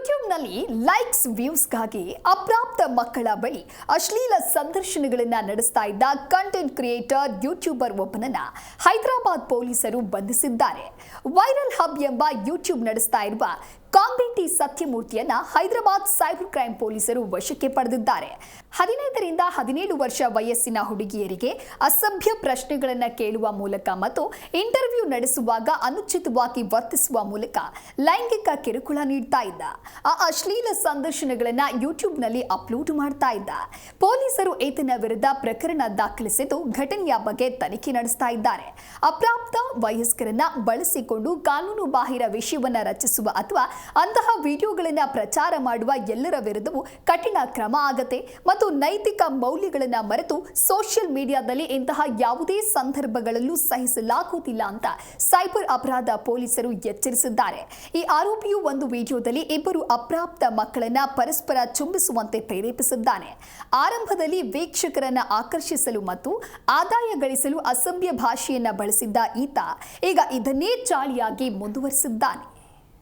ಯೂಟ್ಯೂಬ್ನಲ್ಲಿ ಲೈಕ್ಸ್ ವ್ಯೂಸ್ಗಾಗಿ ಅಪ್ರಾಪ್ತ ಮಕ್ಕಳ ಬಳಿ ಅಶ್ಲೀಲ ಸಂದರ್ಶನಗಳನ್ನು ನಡೆಸ್ತಾ ಇದ್ದ ಕಂಟೆಂಟ್ ಕ್ರಿಯೇಟರ್ ಯೂಟ್ಯೂಬರ್ ಒಬ್ಬನನ್ನ ಹೈದರಾಬಾದ್ ಪೊಲೀಸರು ಬಂಧಿಸಿದ್ದಾರೆ. ವೈರಲ್ ಹಬ್ ಎಂಬ ಯೂಟ್ಯೂಬ್ ನಡೆಸ್ತಾ ಇರುವ ಕಾಂಬೇಟಿ ಸತ್ಯಮೂರ್ತಿಯನ್ನ ಹೈದರಾಬಾದ್ ಸೈಬರ್ ಕ್ರೈಮ್ ಪೊಲೀಸರು ವಶಕ್ಕೆ ಪಡೆದಿದ್ದಾರೆ. 15 ರಿಂದ 17 ವರ್ಷ ವಯಸ್ಸಿನ ಹುಡುಗಿಯರಿಗೆ ಅಸಭ್ಯ ಪ್ರಶ್ನೆಗಳನ್ನು ಕೇಳುವ ಮೂಲಕ ಮತ್ತು ಇಂಟರ್ವ್ಯೂ ನಡೆಸುವಾಗ ಅನುಚಿತವಾಗಿ ವರ್ತಿಸುವ ಮೂಲಕ ಲೈಂಗಿಕ ಕಿರುಕುಳ ನೀಡ್ತಾ ಇದ್ದ. ಆ ಅಶ್ಲೀಲ ಸಂದರ್ಶನಗಳನ್ನು ಯೂಟ್ಯೂಬ್ನಲ್ಲಿ ಅಪ್ಲೋಡ್ ಮಾಡ್ತಾ ಇದ್ದ. ಪೊಲೀಸರು ಈತನ ವಿರುದ್ಧ ಪ್ರಕರಣ ದಾಖಲಿಸಿದ್ದು ಘಟನೆಯ ಬಗ್ಗೆ ತನಿಖೆ ನಡೆಸ್ತಾ ಇದ್ದಾರೆ. ಅಪ್ರಾಪ್ತ ವಯಸ್ಕರನ್ನ ಬಳಸಿಕೊಂಡು ಕಾನೂನು ಬಾಹಿರ ವಿಷಯವನ್ನ ರಚಿಸುವ ಅಥವಾ ಅಂತಹ ವಿಡಿಯೋಗಳನ್ನು ಪ್ರಚಾರ ಮಾಡುವ ಎಲ್ಲರ ವಿರುದ್ಧವೂ ಕಠಿಣ ಕ್ರಮ ಆಗತ್ತೆ ಮತ್ತು ನೈತಿಕ ಮೌಲ್ಯಗಳನ್ನು ಮರೆತು ಸೋಷಿಯಲ್ ಮೀಡಿಯಾದಲ್ಲಿ ಇಂತಹ ಯಾವುದೇ ಸಂದರ್ಭಗಳಲ್ಲೂ ಸಹಿಸಲಾಗುವುದಿಲ್ಲ ಅಂತ ಸೈಬರ್ ಅಪರಾಧ ಪೊಲೀಸರು ಎಚ್ಚರಿಸಿದ್ದಾರೆ. ಈ ಆರೋಪಿಯು ಒಂದು ವಿಡಿಯೋದಲ್ಲಿ ಇಬ್ಬರು ಅಪ್ರಾಪ್ತ ಮಕ್ಕಳನ್ನ ಪರಸ್ಪರ ಚುಂಬಿಸುವಂತೆ ಪ್ರೇರೇಪಿಸಿದ್ದಾನೆ. ಆರಂಭದಲ್ಲಿ ವೀಕ್ಷಕರನ್ನ ಆಕರ್ಷಿಸಲು ಮತ್ತು ಆದಾಯ ಗಳಿಸಲು ಅಸಭ್ಯ ಭಾಷೆಯನ್ನ ಬಳಸಿದ್ದ ಈತ ಈಗ ಇದನ್ನೇ ಚಾಳಿಯಾಗಿ ಮುಂದುವರಿಸಿದ್ದಾನೆ.